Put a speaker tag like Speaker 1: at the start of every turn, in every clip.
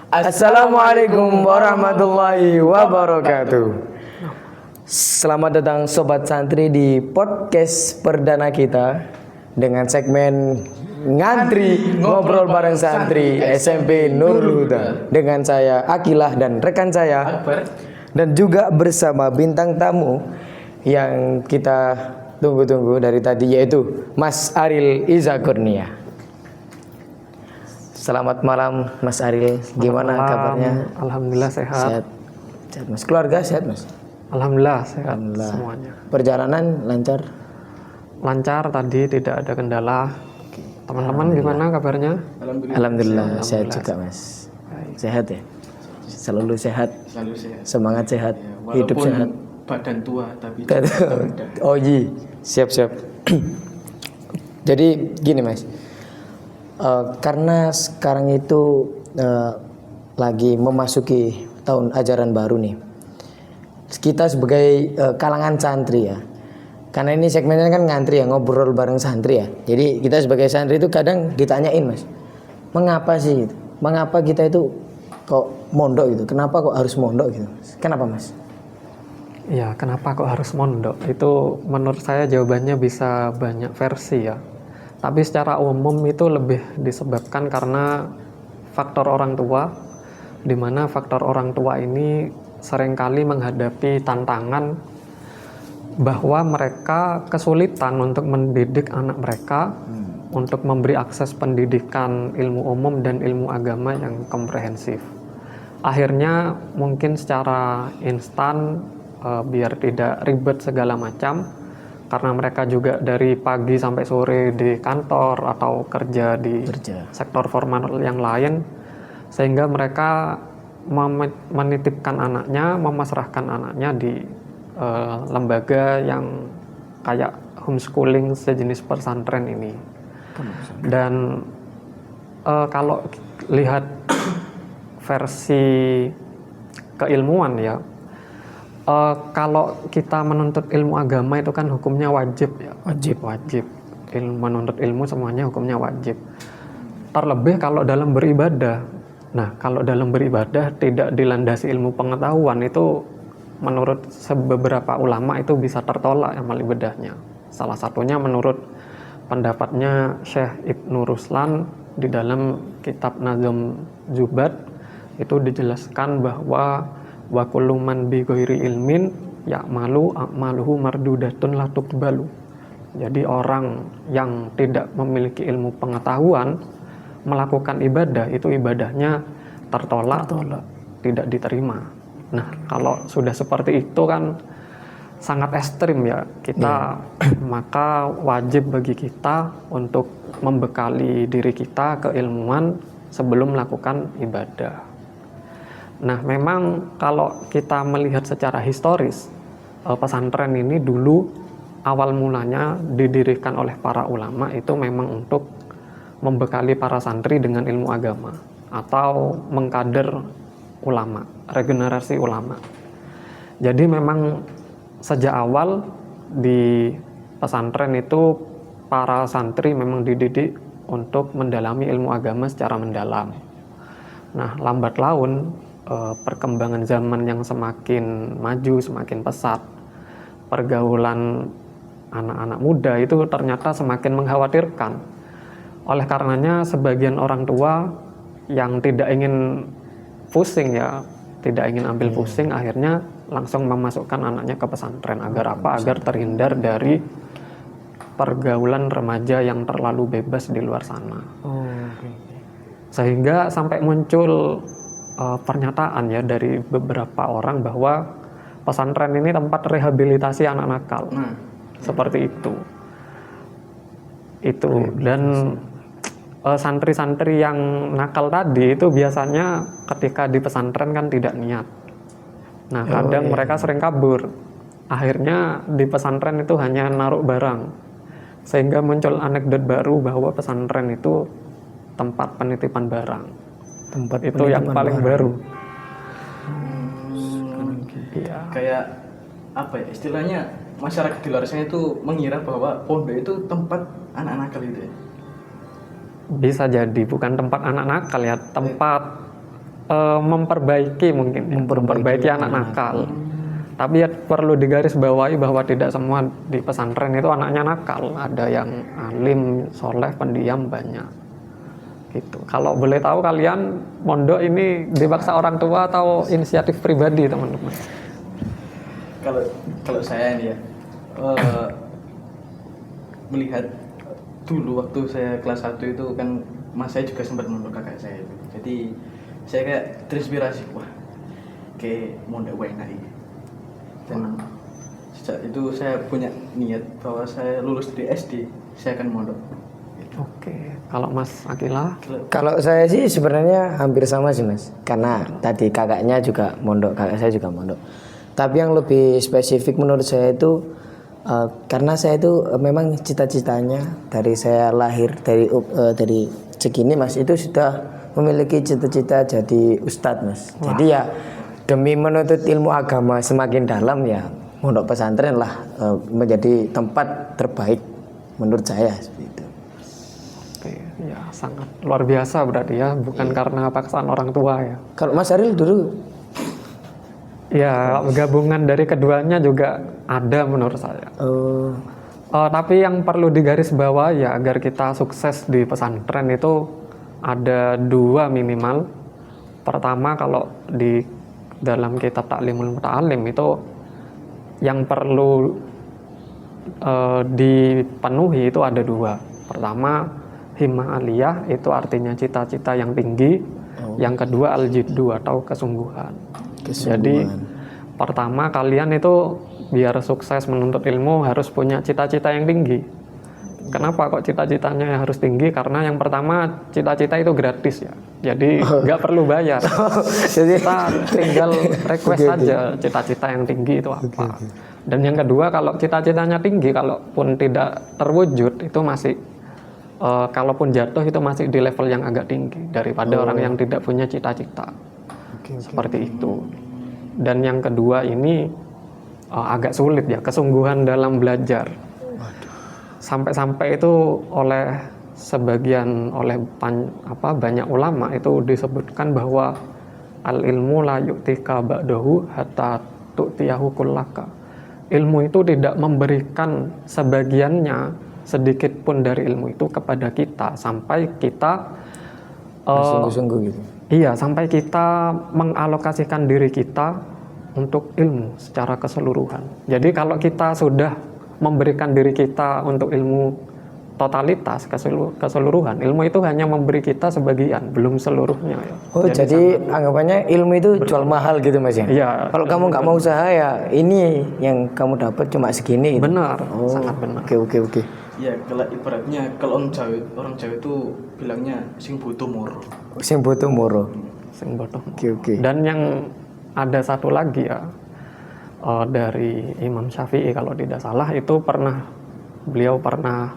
Speaker 1: Assalamualaikum warahmatullahi wabarakatuh. Selamat datang Sobat Santri di podcast perdana kita dengan segmen Ngantri Ngobrol Bareng Santri SMP Nurul Huda. Dengan saya Akilah dan rekan saya
Speaker 2: Akbar.
Speaker 1: Dan juga bersama bintang tamu yang kita tunggu-tunggu dari tadi, yaitu Mas Aril Iza Kurnia. Selamat malam Mas Aril, gimana kabarnya?
Speaker 2: Alhamdulillah sehat.
Speaker 1: Sehat Mas. Keluarga sehat Mas?
Speaker 2: Alhamdulillah sehat
Speaker 1: Alhamdulillah.
Speaker 2: semuanya.
Speaker 1: Perjalanan lancar?
Speaker 2: Lancar tadi, tidak ada kendala. Teman-teman gimana kabarnya?
Speaker 1: Alhamdulillah sehat juga Mas. Sehat ya? Selalu sehat.
Speaker 3: Selalu sehat.
Speaker 1: Semangat sehat.
Speaker 3: Ya,
Speaker 1: Hidup sehat.
Speaker 3: Badan tua tapi
Speaker 1: Oh iya, siap. Jadi gini Mas. Karena sekarang itu lagi memasuki tahun ajaran baru nih. Kita sebagai kalangan santri ya. Karena ini segmennya kan ngantri ya, ngobrol bareng santri ya. Jadi kita sebagai santri itu kadang ditanyain Mas, mengapa sih gitu? Mengapa kita itu kok mondok gitu? Kenapa kok harus mondok gitu? Kenapa Mas?
Speaker 2: Ya, kenapa kok harus mondok? Itu menurut saya jawabannya bisa banyak versi ya. Tapi secara umum itu lebih disebabkan karena faktor orang tua, di mana faktor orang tua ini seringkali menghadapi tantangan bahwa mereka kesulitan untuk mendidik anak mereka, untuk memberi akses pendidikan ilmu umum dan ilmu agama yang komprehensif. Akhirnya mungkin secara instan, biar tidak ribet segala macam, karena mereka juga dari pagi sampai sore di kantor atau kerja di sektor formal yang lain, sehingga mereka menitipkan anaknya, memasrahkan anaknya di lembaga yang kayak homeschooling sejenis pesantren ini. Dan kalau lihat versi keilmuan ya, kalau kita menuntut ilmu agama itu kan hukumnya wajib ya, wajib. Menuntut ilmu semuanya hukumnya wajib. Terlebih kalau dalam beribadah. Nah, kalau dalam beribadah tidak dilandasi ilmu pengetahuan, itu menurut beberapa ulama itu bisa tertolak amal ibadahnya. Salah satunya menurut pendapatnya Syekh Ibnu Ruslan di dalam kitab Nazm Zubat, itu dijelaskan bahwa wa kullu man bi ghairi ilmin ya'malu a'maluhu mardudatun la tuqbalu. Jadi orang yang tidak memiliki ilmu pengetahuan melakukan ibadah, itu ibadahnya tertolak. Tidak diterima. Nah, kalau sudah seperti itu kan sangat ekstrim ya kita, maka wajib bagi kita untuk membekali diri kita keilmuan sebelum melakukan ibadah. Nah, memang kalau kita melihat secara historis, pesantren ini dulu awal mulanya didirikan oleh para ulama itu memang untuk membekali para santri dengan ilmu agama atau mengkader ulama, regenerasi ulama. Jadi memang sejak awal di pesantren itu para santri memang dididik untuk mendalami ilmu agama secara mendalam. Nah, lambat laun perkembangan zaman yang semakin maju, semakin pesat, pergaulan anak-anak muda itu ternyata semakin mengkhawatirkan. Oleh karenanya sebagian orang tua yang tidak ingin pusing ya, tidak ingin ambil pusing, akhirnya langsung memasukkan anaknya ke pesantren. Agar apa? Agar terhindar dari pergaulan remaja yang terlalu bebas di luar sana. Sehingga sampai muncul pernyataan ya dari beberapa orang bahwa pesantren ini tempat rehabilitasi anak nakal. Seperti itu. Dan santri-santri yang nakal tadi itu biasanya ketika di pesantren kan tidak niat. Nah, kadang mereka sering kabur. Akhirnya di pesantren itu hanya naruh barang. Sehingga muncul anekdot baru bahwa pesantren itu tempat penitipan barang. Tempat itu yang paling baru.
Speaker 3: Iya. Kayak apa ya istilahnya, masyarakat di luar sana itu mengira bahwa pondok itu tempat anak nakal itu ya.
Speaker 2: Bisa jadi bukan tempat anak nakal ya, tempat memperbaiki mungkin ya, memperbaiki anak nakal. Tapi ya perlu digarisbawahi bahwa tidak semua di pesantren itu anaknya nakal. Ada yang alim, soleh, pendiam banyak. Gitu. Kalau boleh tahu kalian mondok ini dipaksa orang tua atau inisiatif pribadi teman-teman?
Speaker 3: Kalau saya nih ya melihat dulu waktu saya kelas 1 itu kan mas saya juga sempat mondok kakak saya itu. Jadi saya kayak terinspirasi, wah kayak mondok enak ini. Dan sejak itu saya punya niat bahwa saya lulus dari SD saya akan mondok.
Speaker 2: Oke, kalau Mas Akila?
Speaker 1: Kalau saya sih sebenarnya hampir sama sih Mas, karena tadi kakaknya juga mondok, kakak saya juga mondok. Tapi yang lebih spesifik menurut saya itu karena saya itu memang cita-citanya dari saya lahir dari segini Mas itu sudah memiliki cita-cita jadi ustadz Mas. Wah. Jadi ya demi menuntut ilmu agama semakin dalam ya pondok pesantren lah menjadi tempat terbaik menurut saya seperti itu.
Speaker 2: Oke, ya sangat luar biasa berarti ya, bukan karena paksaan orang tua ya.
Speaker 1: Kalau Mas Aril dulu?
Speaker 2: Ya gabungan dari keduanya juga ada menurut saya. Tapi yang perlu digarisbawahi ya agar kita sukses di pesantren itu ada 2 minimal. Pertama kalau di dalam kitab Ta'limul Muta'alim itu yang perlu dipenuhi itu ada 2. Pertama himmah aliyah itu artinya cita-cita yang tinggi. Yang kedua al-jiddu atau kesungguhan. Jadi pertama kalian itu biar sukses menuntut ilmu harus punya cita-cita yang tinggi. Kenapa kok cita-citanya harus tinggi? Karena yang pertama cita-cita itu gratis ya. Jadi nggak perlu bayar. Jadi kita tinggal request saja cita-cita yang tinggi itu apa. Dan yang kedua kalau cita-citanya tinggi, kalaupun tidak terwujud itu masih kalaupun jatuh itu masih di level yang agak tinggi daripada orang yang tidak punya cita-cita. Seperti itu. Dan yang kedua ini agak sulit ya, kesungguhan dalam belajar. Sampai-sampai itu oleh banyak ulama itu disebutkan bahwa al ilmu la yu'tika ba'dahu hatta tu'tiyahu kullaka. Ilmu itu tidak memberikan sebagiannya sedikit pun dari ilmu itu kepada kita sampai kita
Speaker 1: sungguh-sungguh gitu.
Speaker 2: Iya, sampai kita mengalokasikan diri kita untuk ilmu secara keseluruhan. Jadi kalau kita sudah memberikan diri kita untuk ilmu totalitas keseluruhan, ilmu itu hanya memberi kita sebagian, belum seluruhnya ya.
Speaker 1: Jadi anggapannya ilmu itu jual mahal gitu Mas ya?
Speaker 2: Iya.
Speaker 1: Kalau kamu nggak mau usaha ya ini yang kamu dapat cuma segini gitu.
Speaker 2: Benar, sangat benar.
Speaker 1: Oke.
Speaker 3: Ya kalau ibaratnya kalau orang Jawa itu bilangnya sing butuh moro.
Speaker 1: Sing butuh moro. Oke.
Speaker 2: Dan yang ada satu lagi ya, dari Imam Syafi'i kalau tidak salah itu beliau pernah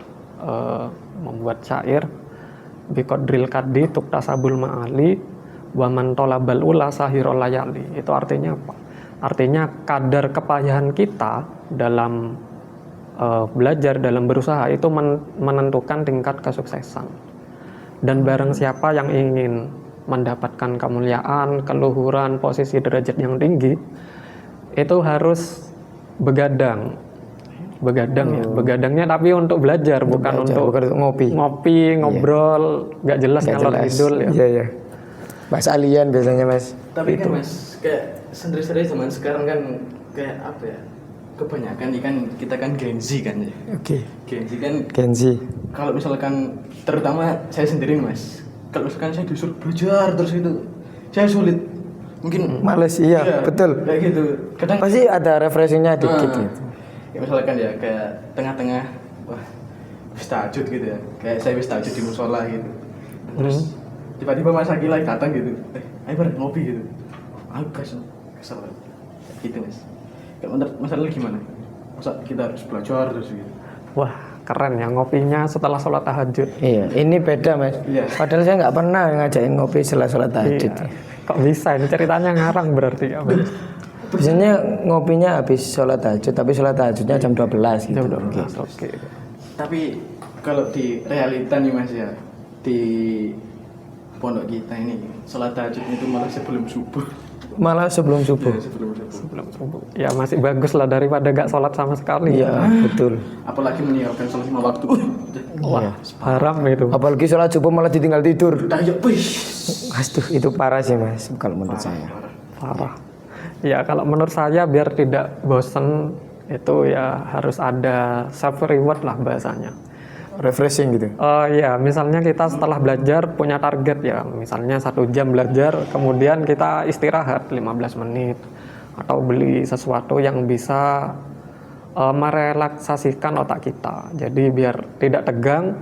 Speaker 2: membuat syair biqadril kaddi tuktasabul ma'ali wa man talabal ula sahirul layali. Itu artinya apa? Artinya kadar kepayahan kita dalam belajar, dalam berusaha itu menentukan tingkat kesuksesan. Dan barang siapa yang ingin mendapatkan kemuliaan, keluhuran, posisi derajat yang tinggi, itu harus begadang ya. Begadangnya tapi untuk belajar, bukan untuk ngopi, ngobrol, nggak jelas ngalor ngidul ya.
Speaker 1: Iya. Bahasa alien biasanya Mas.
Speaker 3: Tapi kan Mas, kayak sendiri-sendiri zaman sekarang kan kayak apa ya? Kebanyakan kan kita kan Gen Z kan ya.
Speaker 1: Oke.
Speaker 3: Gen Z. Kalau misalkan terutama saya sendiri Mas, kalau misalkan saya disuruh belajar terus itu saya sulit. Mungkin
Speaker 1: males, iya betul.
Speaker 3: Kayak gitu. Kadang
Speaker 1: pasti ada refreshingnya dikit gitu.
Speaker 3: Ya misalkan ya kayak tengah-tengah wah wis tahajud gitu ya. Kayak saya wis tahajud di musola gitu. Terus tiba-tiba Mas Akila datang gitu. Ayo bareng ngopi gitu. Aku kesel. Gitu Mas. Kayak menurut Mas Akila gimana? Masa kita harus belajar terus gitu.
Speaker 2: Wah, keren ya ngopinya setelah sholat tahajud.
Speaker 1: Iya, ini beda Mas.
Speaker 3: Iya.
Speaker 1: Padahal saya nggak pernah ngajakin ngopi setelah sholat tahajud.
Speaker 2: Iya. Kok bisa? Ini ceritanya ngarang berarti ya Mas.
Speaker 1: Biasanya ngopinya habis sholat tahajud, tapi sholat tahajudnya jam 12 gitu.
Speaker 2: Jam 12, oke.
Speaker 3: Tapi kalau di realita nih Mas ya, di pondok kita ini sholat tahajud itu malah sebelum subuh.
Speaker 1: Malah sebelum subuh.
Speaker 3: Ya, sebelum subuh.
Speaker 2: Sebelum subuh. Ya masih bagus lah daripada gak sholat sama sekali.
Speaker 1: Iya, betul.
Speaker 3: Apalagi meninggalkan sholat 5 waktu.
Speaker 2: Wah, haram itu.
Speaker 1: Apalagi sholat subuh malah ditinggal tidur.
Speaker 3: Tayo, wih.
Speaker 1: Aduh, itu parah sih Mas kalau menurut saya.
Speaker 2: Parah. Ya kalau menurut saya biar tidak bosen itu ya harus ada self reward lah bahasanya.
Speaker 1: Refreshing gitu.
Speaker 2: Ya misalnya kita setelah belajar punya target ya, misalnya 1 jam belajar, kemudian kita istirahat 15 menit atau beli sesuatu yang bisa merelaksasikan otak kita. Jadi biar tidak tegang,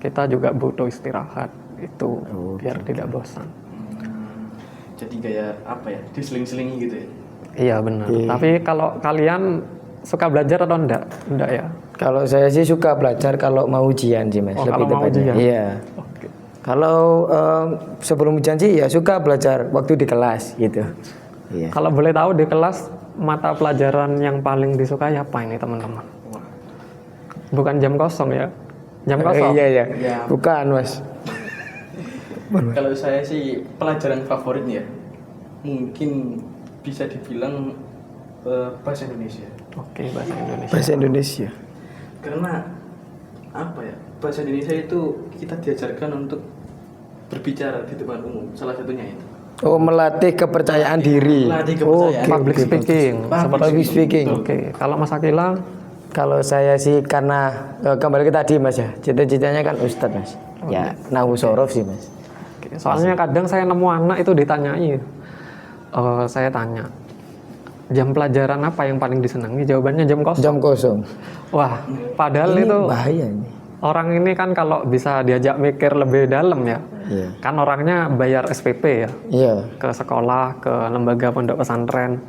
Speaker 2: kita juga butuh istirahat itu biar tidak bosan.
Speaker 3: Jadi kayak apa ya? Diseling-selingi gitu ya.
Speaker 2: Iya benar. Tapi kalau kalian suka belajar atau enggak? Enggak ya?
Speaker 1: Kalau saya sih suka belajar kalau mau ujian sih Mas.
Speaker 2: Oh,
Speaker 1: lebih
Speaker 2: kalau mau
Speaker 1: tepatnya.
Speaker 2: ujian?
Speaker 1: Iya.
Speaker 2: Oke.
Speaker 1: Kalau sebelum ujian sih ya suka belajar waktu di kelas gitu. Iya.
Speaker 2: Kalau boleh tahu di kelas mata pelajaran yang paling disukai apa ini teman-teman? Bukan jam kosong ya? Jam kosong?
Speaker 1: Iya iya.
Speaker 3: Ya.
Speaker 1: Bukan Mas.
Speaker 3: Kalau saya sih pelajaran favoritnya mungkin bisa dibilang bahasa Indonesia.
Speaker 2: Oke, bahasa Indonesia.
Speaker 1: Bahasa Indonesia.
Speaker 3: Karena apa ya? Bahasa Indonesia itu kita diajarkan untuk berbicara di depan umum. Salah satunya itu.
Speaker 1: Oh, melatih kepercayaan diri.
Speaker 3: Melatih kepercayaan.
Speaker 2: Public speaking.
Speaker 1: Public speaking.
Speaker 2: Oke, kalau Mas Akila?
Speaker 1: Kalau saya sih karena kembali ke tadi Mas ya. Cita-citanya kan Ustadz Mas. Ya, nahu sorof sih Mas.
Speaker 2: Oke, soalnya kadang saya nemu anak itu ditanyai. Saya tanya, jam pelajaran apa yang paling disenangi? Jawabannya jam kosong.
Speaker 1: Jam kosong.
Speaker 2: Wah, padahal
Speaker 1: Ini
Speaker 2: itu
Speaker 1: bahaya ini.
Speaker 2: orang ini kan kalau bisa diajak mikir lebih dalam ya.
Speaker 1: Iya.
Speaker 2: Kan orangnya bayar SPP ya.
Speaker 1: Iya.
Speaker 2: Ke sekolah, ke lembaga pondok pesantren.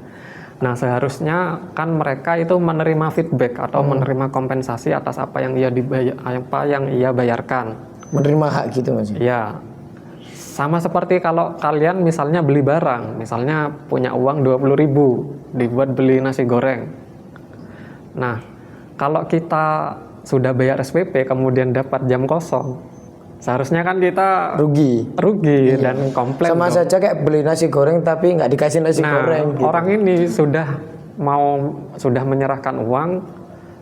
Speaker 2: Nah, seharusnya kan mereka itu menerima feedback atau menerima kompensasi atas apa yang ia bayarkan.
Speaker 1: Menerima hak gitu Mas.
Speaker 2: Iya. Sama seperti kalau kalian misalnya beli barang, misalnya punya uang 20.000 dibuat beli nasi goreng. Nah, kalau kita sudah bayar SPP kemudian dapat jam kosong, seharusnya kan kita
Speaker 1: Rugi.
Speaker 2: dan komplain
Speaker 1: Sama
Speaker 2: dong.
Speaker 1: saja kayak beli nasi goreng tapi nggak dikasih nasi goreng. Gitu.
Speaker 2: Orang ini sudah menyerahkan uang,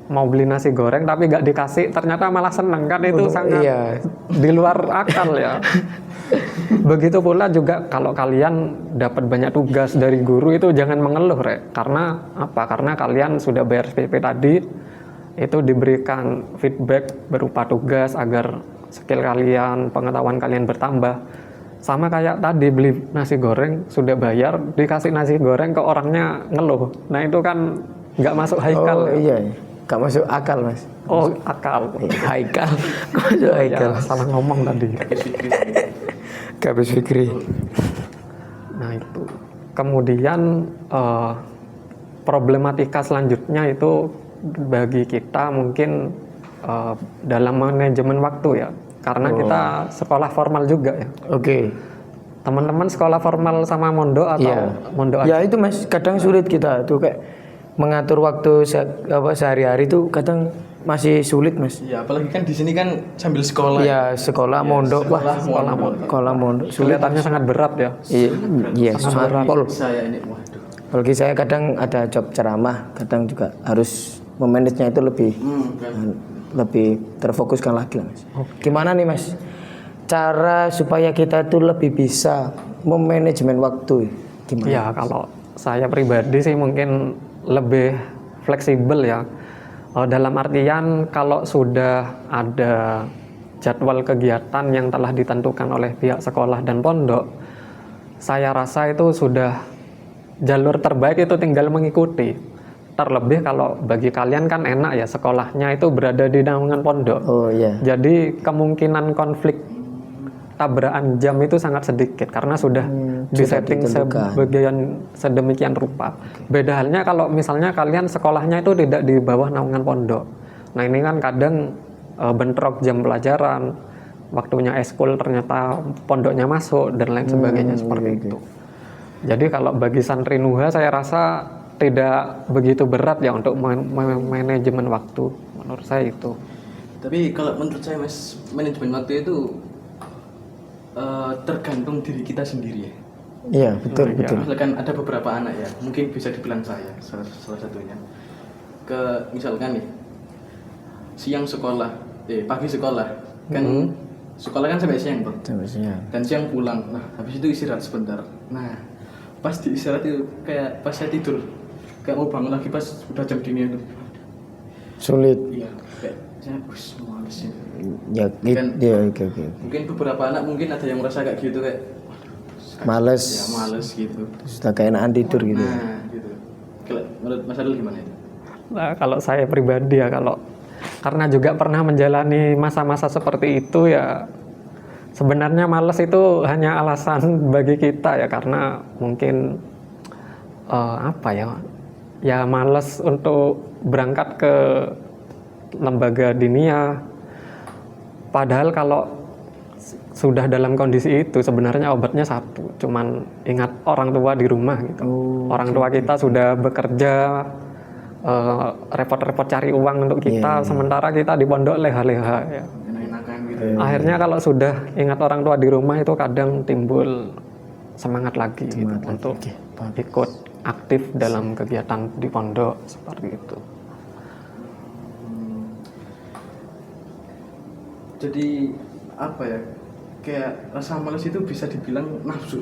Speaker 2: mau beli nasi goreng tapi nggak dikasih, ternyata malah seneng kan, itu sangat
Speaker 1: iya.
Speaker 2: di luar akal ya. Begitu pula juga kalau kalian dapat banyak tugas dari guru itu jangan mengeluh Rek. Karena apa? Karena kalian sudah bayar SPP tadi, itu diberikan feedback berupa tugas agar skill kalian, pengetahuan kalian bertambah. Sama kayak tadi beli nasi goreng, sudah bayar, dikasih nasi goreng ke orangnya ngeluh. Nah itu kan nggak masuk haikal.
Speaker 1: Oh iya. Nggak masuk akal Mas.
Speaker 2: Oh akal.
Speaker 1: Haikal. Nggak masuk haikal.
Speaker 2: Ya, salah ngomong tadi.
Speaker 1: Gabis Fikri.
Speaker 2: Nah itu. Kemudian problematika selanjutnya itu bagi kita mungkin dalam manajemen waktu ya. Karena kita sekolah formal juga ya.
Speaker 1: Oke.
Speaker 2: Teman-teman sekolah formal sama mondok atau
Speaker 1: Iya.
Speaker 2: mondok
Speaker 1: Ya itu Mas, kadang sulit kita tuh kayak mengatur waktu sehari-hari tuh kadang masih sulit Mas.
Speaker 3: Ya apalagi kan di sini kan sambil sekolah.
Speaker 1: Iya, sekolah mondok sekolah mondok.
Speaker 2: kelihatannya sangat berat ya.
Speaker 1: Iya, sangat pol.
Speaker 3: Saya ini waduh.
Speaker 1: Apalagi saya kadang ada job ceramah, kadang juga harus memanagenya itu lebih terfokuskan lagi lah Mas. Gimana nih Mas? Cara supaya kita itu lebih bisa memanajemen waktu. Gimana?
Speaker 2: Ya kalau saya pribadi sih mungkin lebih fleksibel ya. Dalam artian kalau sudah ada jadwal kegiatan yang telah ditentukan oleh pihak sekolah dan pondok, saya rasa itu sudah jalur terbaik, itu tinggal mengikuti. Terlebih kalau bagi kalian kan enak ya, sekolahnya itu berada di naungan pondok.
Speaker 1: Oh iya.
Speaker 2: Jadi kemungkinan konflik tabrakan jam itu sangat sedikit karena sudah disetting sedemikian rupa. Beda halnya kalau misalnya kalian sekolahnya itu tidak di bawah naungan pondok. Nah ini kan kadang bentrok jam pelajaran, waktunya eskul ternyata pondoknya masuk dan lain sebagainya seperti itu. Jadi kalau bagi santri Nuha saya rasa tidak begitu berat ya untuk manajemen waktu, menurut saya itu.
Speaker 3: Tapi kalau menurut saya Mas, manajemen waktu itu tergantung diri kita sendiri ya.
Speaker 1: Iya, betul, betul.
Speaker 3: Misalkan ada beberapa anak ya, mungkin bisa dibilang saya salah satunya. Misalkan nih, siang sekolah, pagi sekolah, kan sekolah kan sampai siang tuh.
Speaker 1: Sampai siang.
Speaker 3: Dan siang pulang, nah habis itu istirahat sebentar. Nah, pas di istirahat itu kayak pas saya tidur, kayak mau bangun lagi pas udah jam dini itu.
Speaker 1: Sulit.
Speaker 3: Iya, kayak saya males ya.
Speaker 1: Ya,
Speaker 3: Kan-
Speaker 1: ya, oke.
Speaker 3: Mungkin beberapa anak mungkin ada yang merasa kayak gitu kayak
Speaker 1: Males.
Speaker 3: ya males gitu.
Speaker 1: Sudah keenakan tidur gitu.
Speaker 3: Nah, gitu. Kalau menurut Mas Adil gimana itu?
Speaker 2: Nah, kalau saya pribadi ya, karena juga pernah menjalani masa-masa seperti itu ya, sebenarnya malas itu hanya alasan bagi kita ya, karena mungkin ya malas untuk berangkat ke lembaga diniyah. Padahal kalau sudah dalam kondisi itu sebenarnya obatnya satu, cuman ingat orang tua di rumah gitu. Orang tua kita sudah bekerja, repot-repot cari uang untuk kita, sementara kita di pondok leha-leha ya.
Speaker 3: Enak-enakan gitu.
Speaker 2: Akhirnya kalau sudah ingat orang tua di rumah itu kadang timbul semangat lagi gitu, untuk ikut aktif dalam kegiatan di pondok seperti itu.
Speaker 3: Jadi apa ya? Kayak rasa malas itu bisa dibilang nafsu.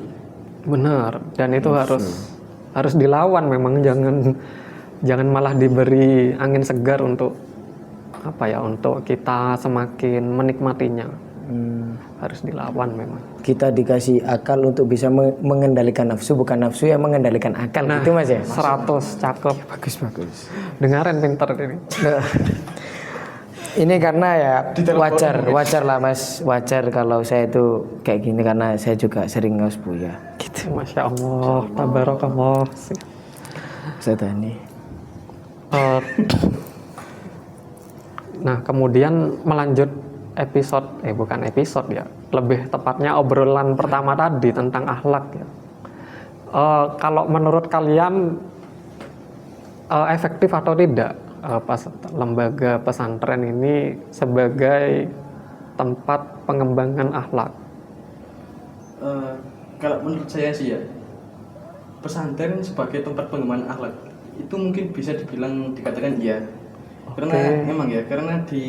Speaker 2: Benar, dan itu harus dilawan memang, jangan malah diberi angin segar untuk untuk kita semakin menikmatinya. Harus dilawan memang.
Speaker 1: Kita dikasih akal untuk bisa mengendalikan nafsu, bukan nafsu yang mengendalikan akal.
Speaker 2: Nah,
Speaker 1: gitu Mas ya?
Speaker 2: 100 cakep.
Speaker 1: Bagus.
Speaker 2: Dengarin pinter ini.
Speaker 1: Ini karena ya wajar lah Mas, wajar kalau saya itu kayak gini karena saya juga sering ngaus Buya.
Speaker 2: Gitu, Masya Allah, tabarakallah.
Speaker 1: Sedani.
Speaker 2: Nah, kemudian melanjut bukan episode ya, lebih tepatnya obrolan pertama tadi tentang akhlak ya. Kalau menurut kalian efektif atau tidak lembaga pesantren ini sebagai tempat pengembangan akhlak?
Speaker 3: Kalau menurut saya sih ya, pesantren sebagai tempat pengembangan akhlak itu mungkin bisa dikatakan iya. Karena di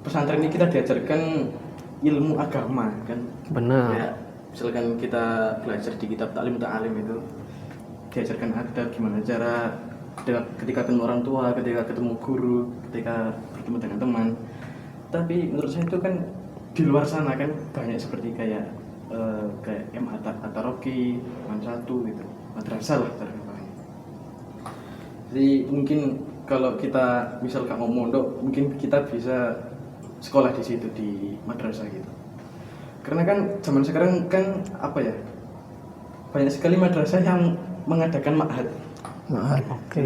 Speaker 3: pesantren ini kita diajarkan ilmu agama kan.
Speaker 2: Benar.
Speaker 3: Kayak misalkan kita belajar di kitab Ta'lim Ta'alim itu diajarkan adab, gimana cara ketika ketemu orang tua, ketika ketemu guru, ketika bertemu dengan teman. Tapi menurut saya itu kan di luar sana kan banyak seperti kayak Ataroki, Mansatu gitu, madrasah lah terkadang. Jadi mungkin kalau kita misalkan mau mondok, mungkin kita bisa sekolah di situ di madrasah gitu. Karena kan zaman sekarang kan banyak sekali madrasah yang mengadakan ma'had.
Speaker 2: Oke.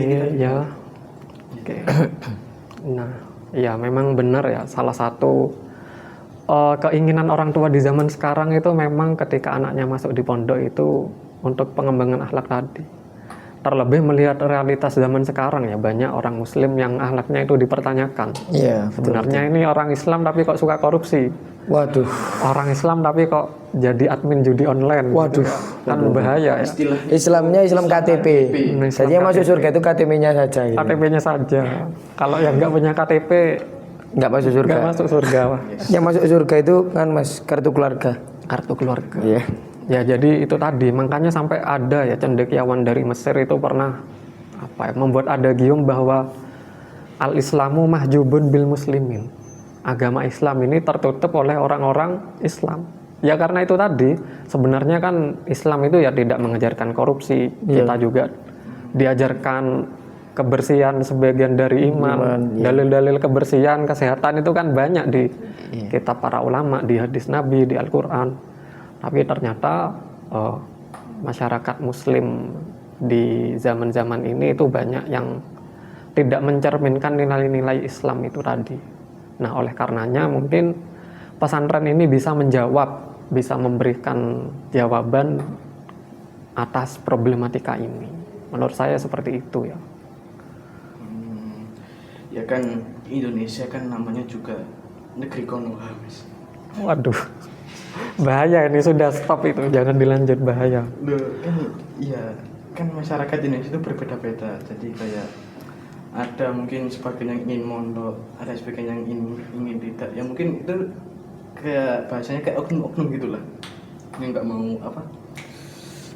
Speaker 2: Nah, ya memang benar ya, salah satu keinginan orang tua di zaman sekarang itu memang ketika anaknya masuk di pondok itu untuk pengembangan akhlak tadi. Terlebih melihat realitas zaman sekarang ya, banyak orang muslim yang akhlaknya itu dipertanyakan.
Speaker 1: Iya,
Speaker 2: sebenarnya ini orang Islam tapi kok suka korupsi.
Speaker 1: Waduh.
Speaker 2: Orang Islam tapi kok jadi admin judi online.
Speaker 1: Waduh.
Speaker 2: Gitu ya. Kan bahaya ya.
Speaker 1: Islamnya Islam KTP. Jadi yang masuk surga itu KTP-nya saja. Gitu.
Speaker 2: KTP-nya saja. Kalau yang nggak punya KTP
Speaker 1: nggak masuk surga.
Speaker 2: Nggak masuk surga.
Speaker 1: Yang masuk surga itu kan Mas kartu keluarga.
Speaker 2: Kartu keluarga.
Speaker 1: Iya.
Speaker 2: Ya jadi itu tadi, makanya sampai ada ya cendekiawan dari Mesir itu pernah membuat adagium bahwa al-Islamu mahjubun bil muslimin. Agama Islam ini tertutup oleh orang-orang Islam. Ya karena itu tadi, sebenarnya kan Islam itu ya tidak mengajarkan korupsi. Kita juga diajarkan kebersihan sebagian dari iman. Dalil-dalil kebersihan, kesehatan itu kan banyak di kitab para ulama, di hadis Nabi, di Al-Quran. Tapi ternyata masyarakat muslim di zaman-zaman ini itu banyak yang tidak mencerminkan nilai-nilai Islam itu tadi. Nah, oleh karenanya mungkin pesantren ini bisa memberikan jawaban atas problematika ini. Menurut saya seperti itu ya.
Speaker 3: Ya kan Indonesia kan namanya juga negeri Konoha, Mas.
Speaker 2: Waduh. Bahaya ini, sudah stop itu, jangan dilanjut, bahaya.
Speaker 3: Loh, kan iya, kan masyarakat Indonesia itu berbeda-beda. Jadi kayak ada mungkin sebagian yang ingin mondok, ada sebagian yang ingin tidak. Ya mungkin itu kayak bahasanya kayak oknum-oknum gitulah. Yang nggak mau apa?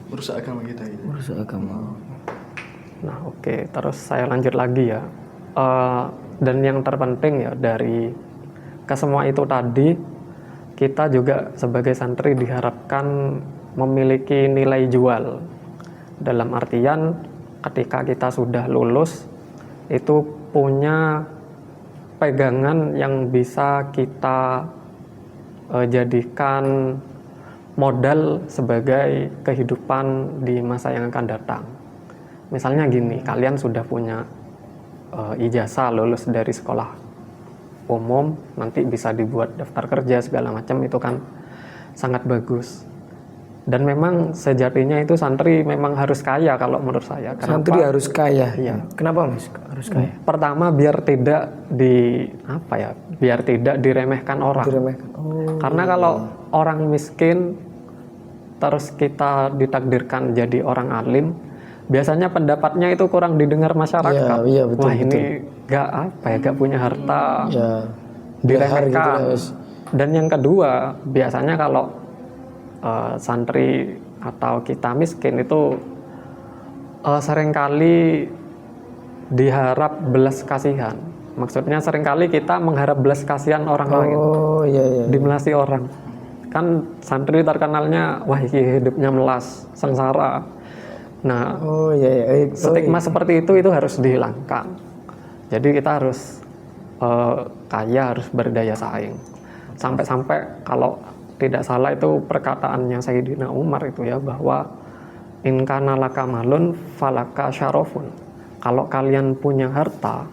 Speaker 3: Merusak agama kita gitu.
Speaker 1: Merusak agama.
Speaker 2: Nah, oke, terus saya lanjut lagi ya. Dan yang terpenting ya dari kesemua itu tadi, kita juga sebagai santri diharapkan memiliki nilai jual. Dalam artian ketika kita sudah lulus, itu punya pegangan yang bisa kita jadikan modal sebagai kehidupan di masa yang akan datang. Misalnya gini, kalian sudah punya ijazah lulus dari sekolah umum, nanti bisa dibuat daftar kerja segala macam, itu kan sangat bagus. Dan memang sejatinya itu santri memang harus kaya kalau menurut saya. Kenapa?
Speaker 1: Santri harus kaya.
Speaker 2: Iya.
Speaker 1: Kenapa Mas harus kaya?
Speaker 2: Pertama biar tidak biar tidak diremehkan orang.
Speaker 1: Diremehkan.
Speaker 2: Karena kalau orang miskin terus kita ditakdirkan jadi orang alim, biasanya pendapatnya itu kurang didengar masyarakat.
Speaker 1: Iya, betul,
Speaker 2: wah ini gak punya harta,
Speaker 1: Ya,
Speaker 2: diremehkan.
Speaker 1: gitu lah, Mas.
Speaker 2: Dan yang kedua, biasanya kalau santri atau kita miskin itu seringkali diharap belas kasihan. Maksudnya seringkali kita mengharap belas kasihan orang lain,
Speaker 1: Oh iya.
Speaker 2: dimelasi orang. Kan santri terkenalnya wah hidupnya melas, sengsara. Nah, stigma seperti itu harus dihilangkan. Jadi kita harus kaya, harus berdaya saing. Sampai-sampai kalau tidak salah itu perkataannya Sayyidina Umar itu ya, bahwa in kana laka malun falaka syarofun. Kalau kalian punya harta,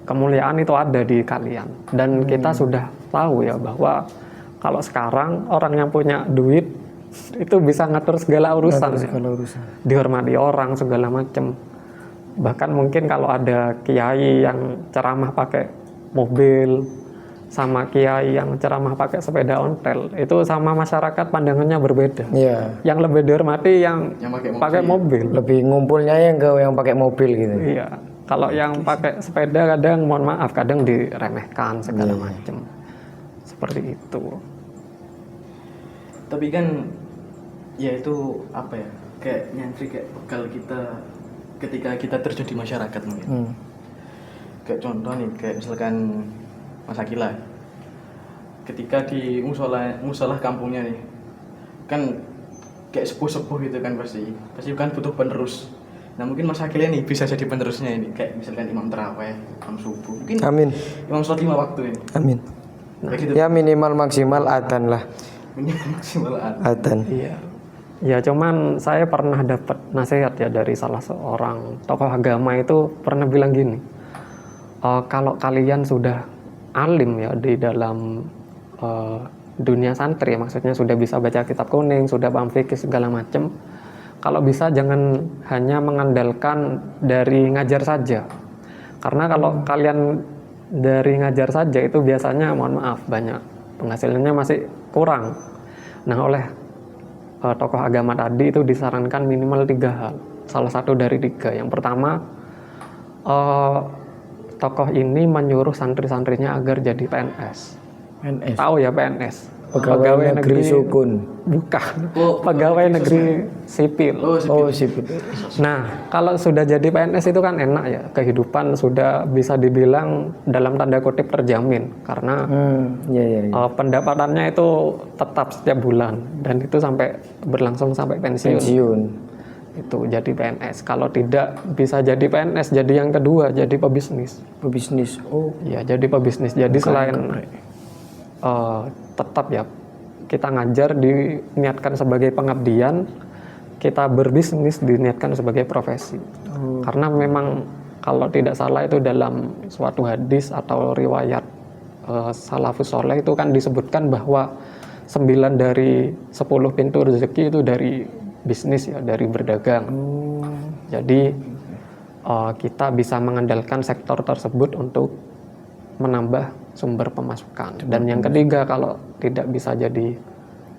Speaker 2: kemuliaan itu ada di kalian. Dan kita sudah tahu ya bahwa kalau sekarang orang yang punya duit itu bisa ngatur segala urusan, dihormati orang segala macam. Bahkan mungkin kalau ada kiai yang ceramah pakai mobil sama kiai yang ceramah pakai sepeda ontel, itu sama masyarakat pandangannya berbeda.
Speaker 1: Iya.
Speaker 2: Yang lebih dihormati yang pakai mobil.
Speaker 1: Lebih ngumpulnya yang pakai mobil gitu.
Speaker 2: Iya. Kalau yang pakai sepeda kadang mohon maaf kadang diremehkan segala macam. Seperti itu.
Speaker 3: Tapi kan ya itu apa ya, kayak nyantri, kayak bekal kita ketika kita terjun di masyarakat mungkin. Kayak contoh nih, kayak misalkan Mas Akila ketika di musola kampungnya nih, kan kayak sepuh-sepuh gitu kan, pasti kan butuh penerus. Nah mungkin Mas Akila nih bisa jadi penerusnya ini, kayak misalkan imam tarawih, imam subuh, mungkin
Speaker 1: Amin.
Speaker 3: imam sholat 5 waktu ini.
Speaker 1: Amin.
Speaker 3: Nah, gitu.
Speaker 1: Ya minimal maksimal adzan lah.
Speaker 3: Maksimal
Speaker 1: Adzan.
Speaker 2: Iya. Ya cuman saya pernah dapat nasihat ya dari salah seorang tokoh agama, itu pernah bilang gini, kalau kalian sudah alim ya di dalam dunia santri, maksudnya sudah bisa baca kitab kuning, sudah paham fikih segala macam, kalau bisa jangan hanya mengandalkan dari ngajar saja. Karena kalau kalian dari ngajar saja itu biasanya mohon maaf banyak penghasilannya masih kurang. Nah oleh tokoh agama tadi itu disarankan minimal 3 hal. Salah satu dari 3. Yang pertama, tokoh ini menyuruh santri-santrinya agar jadi PNS. Tahu ya PNS?
Speaker 1: Pegawai negeri sukun.
Speaker 2: Bukan. Pegawai negeri sipil.
Speaker 1: Oh, sipil.
Speaker 2: Nah, kalau sudah jadi PNS itu kan enak ya. Kehidupan sudah bisa dibilang dalam tanda kutip terjamin. Karena pendapatannya itu tetap setiap bulan. Dan itu sampai berlangsung sampai pensiun. Itu jadi PNS. Kalau tidak bisa jadi PNS, jadi yang kedua, jadi pebisnis.
Speaker 1: Pebisnis. Oh.
Speaker 2: Ya, jadi pebisnis. Jadi selain tetap ya kita ngajar diniatkan sebagai pengabdian, kita berbisnis diniatkan sebagai profesi. Karena memang kalau tidak salah itu dalam suatu hadis atau riwayat salafus soleh itu kan disebutkan bahwa 9 dari 10 pintu rezeki itu dari bisnis ya, dari berdagang. Jadi kita bisa mengandalkan sektor tersebut untuk menambah sumber pemasukan. Dan yang ketiga, kalau tidak bisa jadi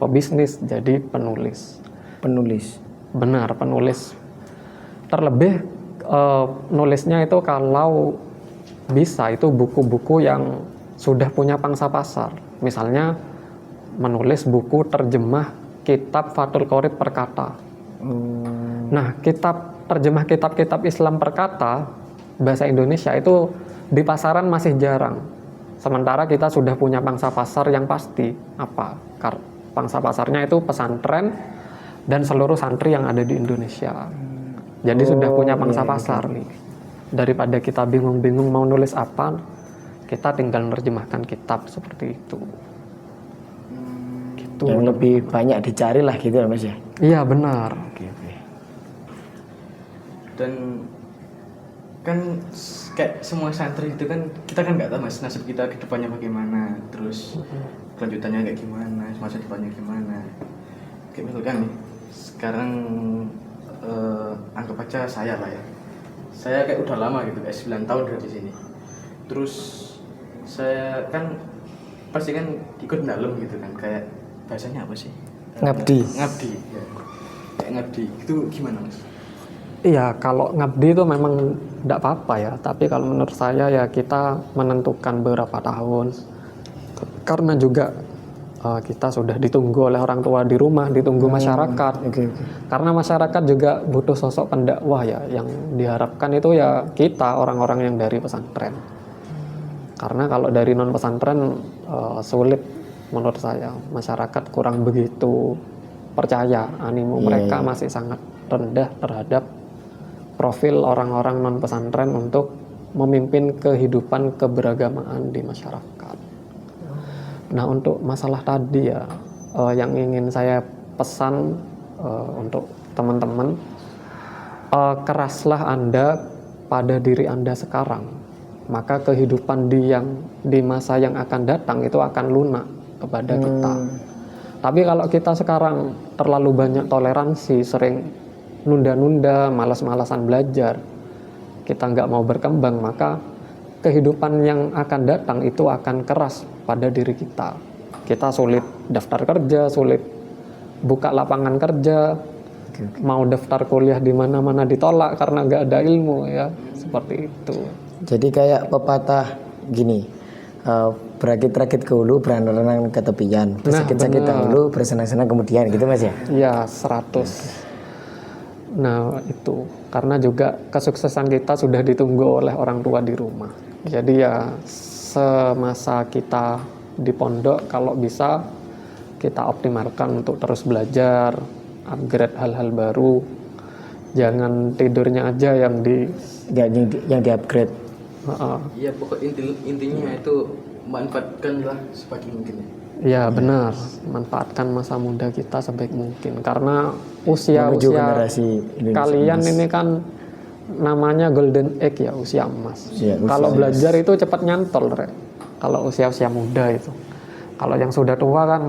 Speaker 2: pebisnis jadi penulis.
Speaker 1: Penulis.
Speaker 2: Benar, penulis. Terlebih nulisnya itu kalau bisa itu buku-buku yang sudah punya pangsa pasar. Misalnya menulis buku terjemah kitab Fathul Qorib per kata. Nah, terjemah kitab-kitab Islam per kata bahasa Indonesia itu di pasaran masih jarang. Sementara kita sudah punya pangsa pasar yang pasti. Apa? Pangsa pasarnya itu pesantren dan seluruh santri yang ada di Indonesia. Jadi sudah punya pangsa pasar nih. Daripada kita bingung-bingung mau nulis apa, kita tinggal menerjemahkan kitab seperti itu. Gitu.
Speaker 1: Yang lebih banyak dicari lah gitu ya Mas ya.
Speaker 2: Iya benar.
Speaker 1: Oke.
Speaker 3: Dan kan kayak semua santri itu kan kita kan nggak tahu Mas nasib kita ke depannya bagaimana, terus kelanjutannya kayak gimana, masa depannya gimana. Kayak misalkan nih sekarang anggap aja saya lah ya, saya kayak udah lama gitu, kayak 9 tahun udah di sini. Terus saya kan pasti kan ikut dalam gitu kan, kayak bahasanya apa sih?
Speaker 1: Ngabdi
Speaker 3: ya. Kayak ngabdi itu gimana Mas?
Speaker 2: Iya, kalau ngabdi itu memang tidak apa-apa ya. Tapi kalau menurut saya ya kita menentukan beberapa tahun. Karena juga kita sudah ditunggu oleh orang tua di rumah, ditunggu masyarakat. Karena masyarakat juga butuh sosok pendakwah ya. Yang diharapkan itu ya kita orang-orang yang dari pesantren. Karena kalau dari non pesantren sulit menurut saya. Masyarakat kurang begitu percaya. Animo mereka masih sangat rendah terhadap profil orang-orang non pesantren untuk memimpin kehidupan keberagamaan di masyarakat. Nah, untuk masalah tadi ya, yang ingin saya pesan untuk teman-teman, keraslah Anda pada diri Anda sekarang, maka kehidupan di masa yang akan datang itu akan lunak kepada kita. Tapi kalau kita sekarang terlalu banyak toleransi, sering nunda-nunda, malas-malasan belajar, kita nggak mau berkembang, maka kehidupan yang akan datang itu akan keras pada diri kita. Kita sulit daftar kerja, sulit buka lapangan kerja, mau daftar kuliah di mana-mana ditolak karena nggak ada ilmu ya, seperti itu.
Speaker 1: Jadi kayak pepatah gini, berakit-rakit ke hulu, berenang-renang ke tepian, bersakit-sakit dahulu, bersenang-senang kemudian, gitu Mas ya?
Speaker 2: Ya, 100. Nah itu karena juga kesuksesan kita sudah ditunggu oleh orang tua di rumah. Jadi ya semasa kita di pondok kalau bisa kita optimalkan untuk terus belajar, upgrade hal-hal baru. Jangan tidurnya aja yang
Speaker 1: di upgrade.
Speaker 3: Iya, pokok intinya itu manfaatkanlah sebaik mungkin.
Speaker 2: Ya benar, manfaatkan masa muda kita sebaik mungkin karena usia kalian ini kan namanya golden age ya, usia emas. Kalau belajar itu cepat nyantol, kalau usia muda itu. Kalau yang sudah tua kan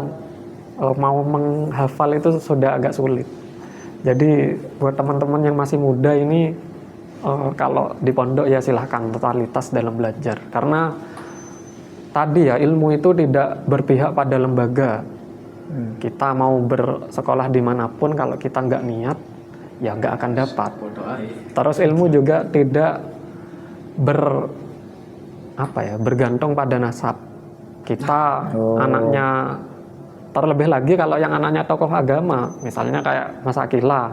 Speaker 2: mau menghafal itu sudah agak sulit. Jadi buat teman-teman yang masih muda ini kalau di pondok ya silahkan totalitas dalam belajar karena tadi ya ilmu itu tidak berpihak pada lembaga. Kita mau bersekolah dimanapun kalau kita nggak niat ya nggak akan dapat. Terus ilmu juga tidak bergantung pada nasab. Kita anaknya, terlebih lagi kalau yang anaknya tokoh agama, misalnya kayak Mas Akila,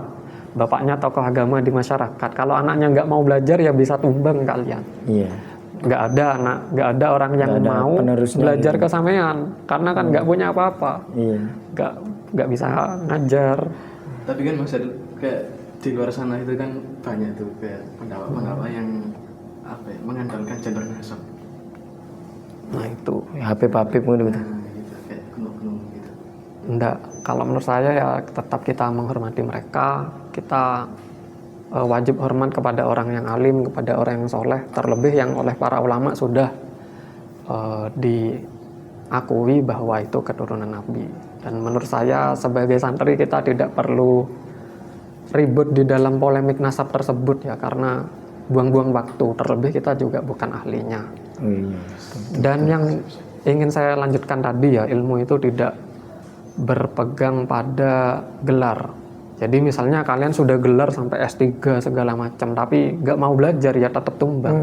Speaker 2: bapaknya tokoh agama di masyarakat. Kalau anaknya nggak mau belajar ya bisa tumbang kalian.
Speaker 1: Iya.
Speaker 2: Nggak ada orang yang mau belajar kesamean karena kan nggak punya apa-apa.
Speaker 1: Iya.
Speaker 2: Nggak bisa ngajar.
Speaker 3: Tapi kan Mas kayak di luar sana itu kan banyak tuh kayak pendakwah yang mengandalkan jalur nasab.
Speaker 2: Nah itu
Speaker 1: Habib gitu.
Speaker 3: Gitu kayak gunung gitu.
Speaker 2: Enggak, kalau menurut saya ya tetap kita menghormati mereka. Kita wajib hormat kepada orang yang alim, kepada orang yang soleh, terlebih yang oleh para ulama sudah diakui bahwa itu keturunan Nabi. Dan menurut saya sebagai santri kita tidak perlu ribut di dalam polemik nasab tersebut ya, karena buang-buang waktu, terlebih kita juga bukan ahlinya. Dan yang ingin saya lanjutkan tadi ya, ilmu itu tidak berpegang pada gelar. Jadi misalnya kalian sudah gelar sampai S3 segala macam, tapi nggak mau belajar ya tetap tumbang.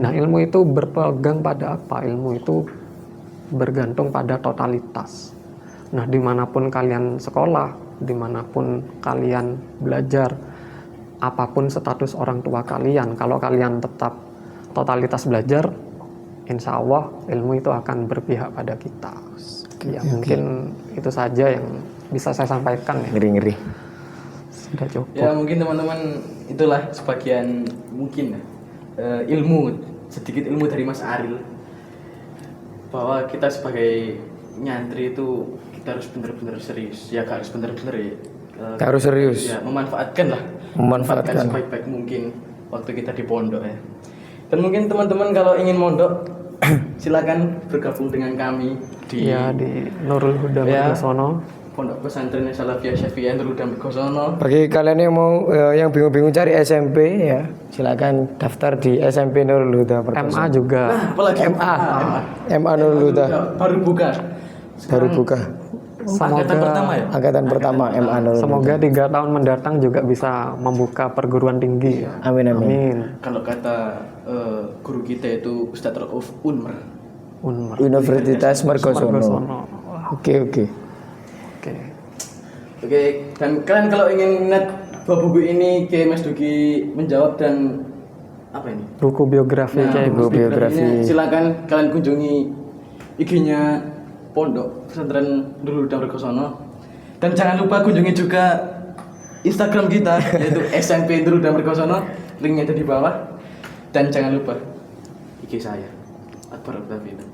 Speaker 2: Nah ilmu itu berpegang pada apa? Ilmu itu bergantung pada totalitas. Nah dimanapun kalian sekolah, dimanapun kalian belajar, apapun status orang tua kalian, kalau kalian tetap totalitas belajar, insya Allah ilmu itu akan berpihak pada kita. Ya mungkin itu saja yang bisa saya sampaikan ya.
Speaker 1: Ngeri-ngeri.
Speaker 2: Sudah cukup.
Speaker 3: Ya mungkin teman-teman itulah sebagian mungkin ilmu, sedikit ilmu dari Mas Aril, bahwa kita sebagai nyantri itu kita harus benar-benar serius. Ya harus benar-benar ya.
Speaker 1: Harus serius.
Speaker 3: Ya memanfaatkan lah.
Speaker 1: Memanfaatkan.
Speaker 3: Sebaik-baik mungkin waktu kita di pondok ya. Dan mungkin teman-teman kalau ingin mondok silakan bergabung dengan kami di
Speaker 2: di Nurul Huda
Speaker 3: Ya.
Speaker 2: Mergosono.
Speaker 3: Pondok Pesantren Salafiyah Syafi'iyah Nurul Huda Mergosono.
Speaker 1: Bagi kalian yang mau yang bingung-bingung cari SMP ya, silakan daftar di SMP Nurul Huda Perkoso.
Speaker 2: MA juga.
Speaker 3: Nah, apalagi
Speaker 1: MA Nurul Huda
Speaker 3: baru buka.
Speaker 1: baru buka.
Speaker 3: Angkatan pertama ya?
Speaker 1: Angkatan pertama MA Nurul Huda.
Speaker 2: Semoga 3 tahun mendatang juga bisa membuka perguruan tinggi.
Speaker 1: Amin amin.
Speaker 2: Amin.
Speaker 3: Kalau kata guru kita itu Ustadz Rauf Unmer.
Speaker 2: Unmer.
Speaker 1: Universitas Mergosono.
Speaker 2: Mergosono. Wah,
Speaker 1: Oke.
Speaker 2: Oke.
Speaker 3: Oke, dan kalian kalau ingin net buku ini kayak Mas Dugi menjawab dan apa ini?
Speaker 2: Buku biografi
Speaker 3: Nah,
Speaker 2: kayak
Speaker 1: buku biografi.
Speaker 3: silakan kalian kunjungi IG-nya Pondok Pesantren Nurul Huda Mergosono. Dan jangan lupa kunjungi juga Instagram kita yaitu SMP Nurul Huda Mergosono. Linknya ada di bawah. Dan jangan lupa IG saya Akbar Abdafina.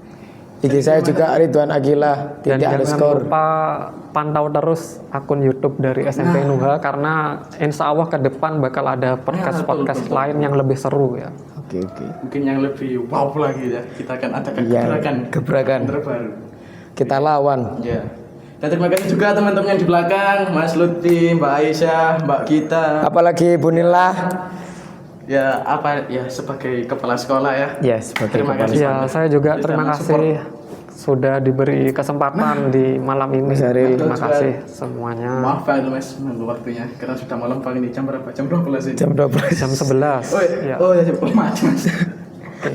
Speaker 1: IG saya juga Ridwan Agila
Speaker 2: Dan jangan
Speaker 1: __
Speaker 2: lupa pantau terus akun YouTube dari SMP Nuha karena insya Allah ke depan bakal ada podcast lain yang lebih seru ya.
Speaker 1: Oke.
Speaker 3: Mungkin yang lebih wow lagi ya. Kita akan adakan
Speaker 1: Iya, gebrakan.
Speaker 3: terbaru.
Speaker 1: Kita lawan.
Speaker 3: Ya. Dan terima kasih juga teman-teman yang di belakang, Mas Lutfi, Mbak Aisyah, Mbak Gita.
Speaker 1: Apalagi Bu Nila.
Speaker 3: Ya apa ya sebagai kepala sekolah ya.
Speaker 1: Ya, sebagai
Speaker 3: Terima
Speaker 1: kepala
Speaker 3: kasih.
Speaker 2: Ya, saya juga
Speaker 3: Kita
Speaker 2: terima
Speaker 3: mensupport.
Speaker 2: kasih sudah diberi kesempatan di malam ini.
Speaker 1: Mas Aril.
Speaker 2: Terima kasih semuanya.
Speaker 3: Maaf Pak Mas menunggu waktunya karena sudah malam Pak ini jam berapa? Jam 12 ini.
Speaker 1: Jam 12.
Speaker 2: Jam 11.
Speaker 3: Oh
Speaker 2: Ya.
Speaker 3: ya, Mas.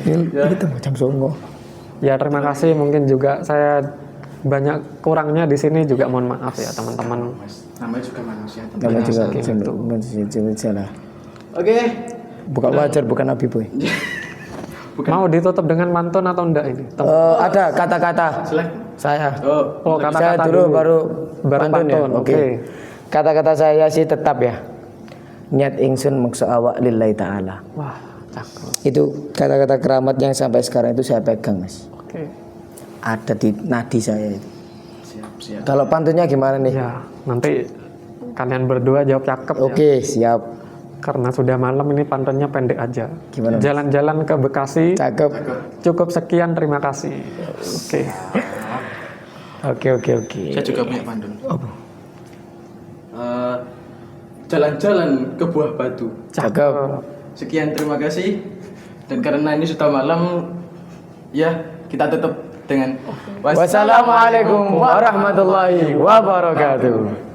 Speaker 1: Ini kita mau jam 09.
Speaker 2: Ya, terima kasih. Mungkin juga saya banyak kurangnya di sini juga mohon maaf ya teman-teman.
Speaker 3: Mas, namanya juga manusia.
Speaker 1: Nama juga
Speaker 2: gitu.
Speaker 1: salah.
Speaker 3: Oke.
Speaker 1: Bukan wajar, bukan Nabi Boy.
Speaker 2: Mau ditutup dengan mantun atau enggak ini?
Speaker 1: Ada kata-kata
Speaker 3: Silakan.
Speaker 1: saya.
Speaker 3: Oh,
Speaker 2: kata-kata
Speaker 1: Saya dulu baru
Speaker 2: baru
Speaker 1: pantun ya.
Speaker 2: pantun.
Speaker 1: Oke.
Speaker 2: Oke.
Speaker 1: Kata-kata saya sih tetap ya. Niat ingsun maksud awak lillahi ta'ala.
Speaker 2: Wah, cakep.
Speaker 1: Itu kata-kata keramat yang sampai sekarang itu saya pegang, Mas.
Speaker 2: Oke.
Speaker 1: Ada di nadi saya itu.
Speaker 3: siap.
Speaker 1: Kalau pantunnya gimana nih?
Speaker 2: Ya, nanti kalian berdua jawab cakep ya.
Speaker 1: Oke, siap.
Speaker 2: Karena sudah malam ini pantunnya pendek aja.
Speaker 1: Gimana, Mas?
Speaker 2: Jalan-jalan ke Bekasi.
Speaker 1: Cakep.
Speaker 2: Cukup sekian, terima kasih.
Speaker 1: Oke.
Speaker 3: Saya juga punya pantun.
Speaker 1: Apa?
Speaker 3: Jalan-jalan ke Buah Batu.
Speaker 1: Cakep.
Speaker 3: Sekian, terima kasih. Dan karena ini sudah malam, ya kita tutup dengan
Speaker 1: Wassalamualaikum warahmatullahi wabarakatuh.